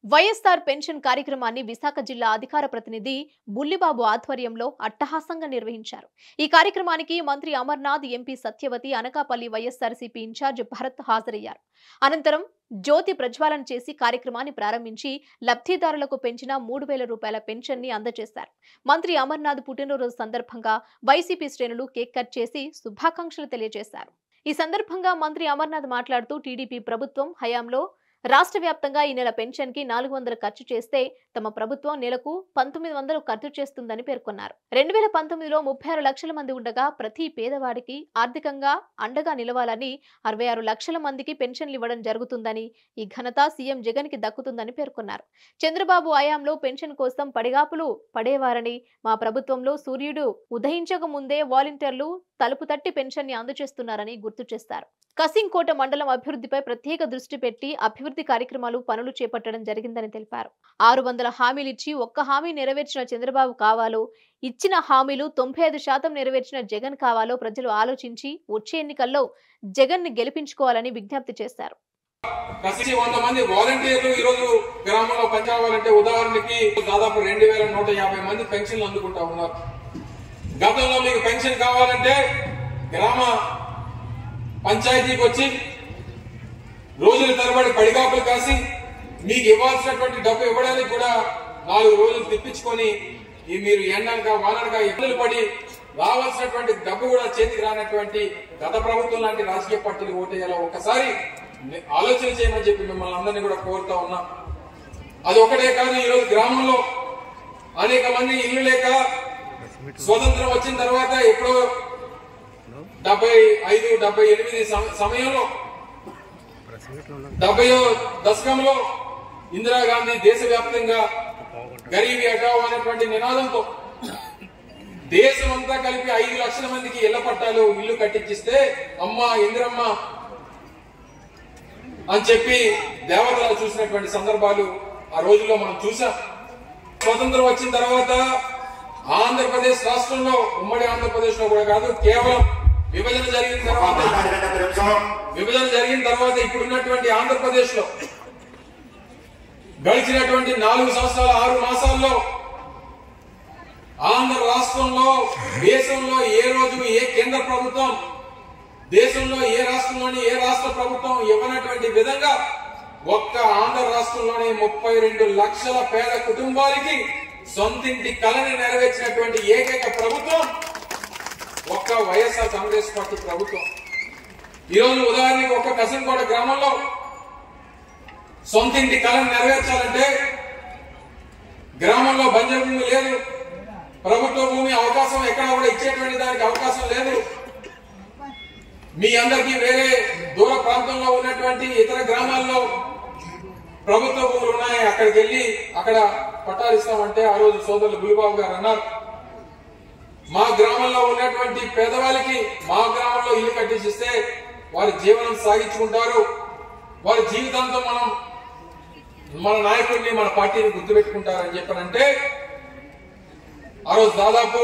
YSR pension కార్యక్రమాన్ని విశాఖ జిల్లా అధికార ప్రతినిధి బుల్లిబాబు ఆధ్వర్యంలో అట్టహాసంగా నిర్వహించారు. ఈ కార్యక్రమానికి మంత్రి అమర్నాథ్, ఎంపీ సత్యవతి, అనకాపల్లి వైఎస్ఆర్సీపీ ఇన్ఛార్జ్ భరత్ హాజరయ్యారు. అనంతరం జ్యోతి ప్రజ్వాలన చేసి కార్యక్రమాన్ని ప్రారంభించి లబ్ధిదారులకు పెంచిన 3000 రూపాయల పెన్షన్ ని అందజేశారు. మంత్రి అమర్నాథ్ పుట్టినరోజు సందర్భంగా వైసీపీ శ్రేణులు కేక్ కట్ చేసి శుభాకాంక్షలు తెలియజేశారు. ఈ సందర్భంగా మంత్రి అమర్నాథ్ మాట్లాడుతూ టీడీపీ ప్రభుత్వం హయాంలో రాష్ట్ర వ్యాప్తంగా ఈ నెల పెన్షన్ కి 400 ఖర్చు చేస్తే తమ ప్రభుత్వం నెలకు 1900 ఖర్చు చేస్తుందని పేర్కొన్నారు. 2019లో 36 లక్షల మంది ఉండగా ప్రతి పేదవాడికి ఆర్థికంగా అండగా నిలవాలని 66 లక్షల మందికి పెన్షన్లు ఇవ్వడం జరుగుతుందని, ఈ ఘనత సీఎం జగన్ కి దక్కుతుందని పేర్కొన్నారు. చంద్రబాబు హయాంలో పెన్షన్ కోసం పడిగాపులు పడేవారని, మా ప్రభుత్వంలో సూర్యుడు ఉదయించక ముందే వాలంటీర్లు తలుపు తట్టి పెన్షన్ ని అందజేస్తున్నారని గుర్తు చేశారు. కసింకోట మండలం అభివృద్ధిపై ప్రత్యేక దృష్టి పెట్టి అభివృద్ధి కార్యక్రమాలు పనులు చేపట్టడం జరిగిందని తెలిపారు. 600 హామీలిచ్చి ఒక్క హామీ నెరవేర్చిన చంద్రబాబు కావాలో, ఇచ్చిన హామీలు 95% నెరవేర్చిన జగన్ కావాలో ప్రజలు ఆలోచించి వచ్చే ఎన్నికల్లో జగన్ ని గెలిపించుకోవాలని విజ్ఞప్తి చేశారు. 100 మంది వాలంటీర్లు ఈ రోజు గ్రామంలో పనిచేయాలంటే ఉదాహరణకి దాదాపు 2150 మంది పెన్షన్లు అందుకుంటా ఉన్నారు. గతంలో మీకు పెన్షన్ కావాలంటే గ్రామ పంచాయతీకి వచ్చి రోజుల తరబడి పడిగాపులు కాసి మీకు ఇవ్వాల్సినటువంటి డబ్బు ఇవ్వడానికి కూడా 4 రోజులు తెప్పించుకొని మీరు ఎండనక వాననక ఇబ్బందులు పడి రావాల్సినటువంటి డబ్బు కూడా చేతికి రానటువంటి గత ప్రభుత్వం లాంటి రాజకీయ పార్టీలు ఓటేయాలో ఒక్కసారి ఆలోచన చేయమని చెప్పి మిమ్మల్ని అందరినీ కూడా కోరుతా ఉన్నా. అది ఒకటే కాదు, ఈ రోజు గ్రామంలో అనేక మంది ఇల్లు లేక స్వతంత్రం వచ్చిన తర్వాత ఎప్పుడో 75-78 సమయంలో 70వ దశకంలో ఇందిరాగాంధీ దేశవ్యాప్తంగా గరీబీ హఠావో అనేటువంటి నినాదంతో దేశమంతా కలిపి 5 లక్షల మందికి ఇళ్ల పట్టాలు ఇల్లు కట్టించిస్తే అమ్మ ఇందిరమ్మ అని చెప్పి దేవతలు చూసినటువంటి సందర్భాలు ఆ రోజుల్లో మనం చూసాం. స్వతంత్రం వచ్చిన తర్వాత ఆంధ్రప్రదేశ్ రాష్ట్రంలో, ఉమ్మడి ఆంధ్రప్రదేశ్ లో కూడా కాదు, కేవలం విభజన జరిగిన తర్వాత ఇప్పుడున్నటువంటి ఆంధ్రప్రదేశ్ లో గడిచినటువంటి 4 సంవత్సరాల 6 మాసాల్లో ఆంధ్ర రాష్ట్రంలో దేశంలో ఏ రోజు ఏ కేంద్ర ప్రభుత్వం, దేశంలో ఏ రాష్ట్రంలోని ఏ రాష్ట్ర ప్రభుత్వం ఇవ్వనటువంటి విధంగా ఒక్క ఆంధ్ర రాష్ట్రంలోని 32 లక్షల పేద కుటుంబాలకి సొంతింటి కళని నెరవేర్చినటువంటి ఏకైక ప్రభుత్వం ఒక్క వైఎస్ఆర్ కాంగ్రెస్ పార్టీ ప్రభుత్వం. ఈరోజు ఉదాహరణకి ఒక్క కసింకోట గ్రామంలో సొంతింటి కళను నెరవేర్చాలంటే గ్రామంలో బంజరు భూమి లేదు, ప్రభుత్వ భూమి అవకాశం ఎక్కడా కూడా ఇచ్చేటువంటి దానికి అవకాశం లేదు. మీ అందరికీ వేరే దూర ప్రాంతంలో ఉన్నటువంటి ఇతర గ్రామాల్లో ప్రభుత్వ భూములు ఉన్నాయి, అక్కడికి వెళ్లి అక్కడ పట్టాలు ఇస్తామంటే ఆ రోజు సోదరులు బుల్లిబాబు గారు అన్నారు, మా గ్రామంలో ఉన్నటువంటి పేదవాళ్ళకి మా గ్రామంలో ఇల్లు కట్టించిస్తే వారి జీవనం సాగించుకుంటారు, వారి జీవితాంతం మన నాయకుడిని మన పార్టీని గుర్తుపెట్టుకుంటారని చెప్పారంటే ఆ రోజు దాదాపు